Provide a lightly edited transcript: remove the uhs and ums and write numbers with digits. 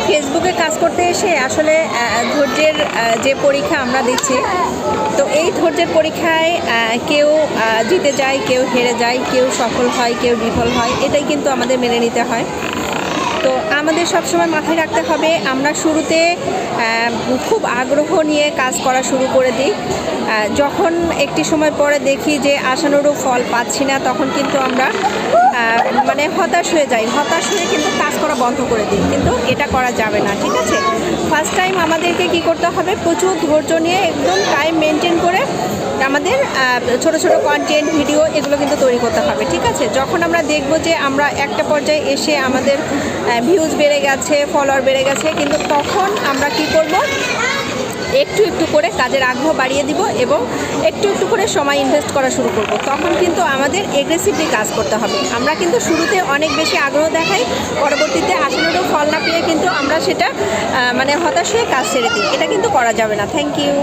ফেসবুকে কাজ করতে এসে আসলে ধৈর্যের যে পরীক্ষা আমরা দিচ্ছি, তো এই ধৈর্যের পরীক্ষায় কেউ জিতে যায়, কেউ হেরে যায়, কেউ সফল হয়, কেউ বিফল হয়, এটাই কিন্তু আমাদের মেনে নিতে হয়। তো আমাদের সবসময় মাথায় রাখতে হবে, আমরা শুরুতে খুব আগ্রহ নিয়ে কাজ করা শুরু করে দিই। যখন একটি সময় পরে দেখি যে আশানুরূপ ফল পাচ্ছি না, তখন কিন্তু আমরা মানে হতাশ হয়ে যাই। হতাশ হয়ে কিন্তু কাজ করা বন্ধ করে দিই, কিন্তু এটা করা যাবে না, ঠিক আছে? ফার্স্ট টাইম আমাদেরকে কি করতে হবে, প্রচুর ধৈর্য নিয়ে একদম টাইম মেনটেন করে আমাদের ছোট ছোট কন্টেন্ট ভিডিও এগুলো কিন্তু তৈরি করতে হবে, ঠিক আছে? যখন আমরা দেখব যে আমরা একটা পর্যায়ে এসে আমাদের ভিউজ বেড়ে গেছে, ফলোয়ার বেড়ে গেছে, কিন্তু তখন আমরা কি করব, একটু একটু করে কাজের আগ্রহ বাড়িয়ে দিব এবং একটু একটু করে সময় ইনভেস্ট করা শুরু করব। তখন কিন্তু আমাদের এগ্রেসিভলি কাজ করতে হবে। আমরা কিন্তু শুরুতে অনেক বেশি আগ্রহ দেখাই, পরবর্তীতে আশানুরূপ ফল না পেয়ে কিন্তু আমরা সেটা মানে হতাশ হয়ে কাজ ছেড়ে দিই। এটা কিন্তু করা যাবে না। Thank you.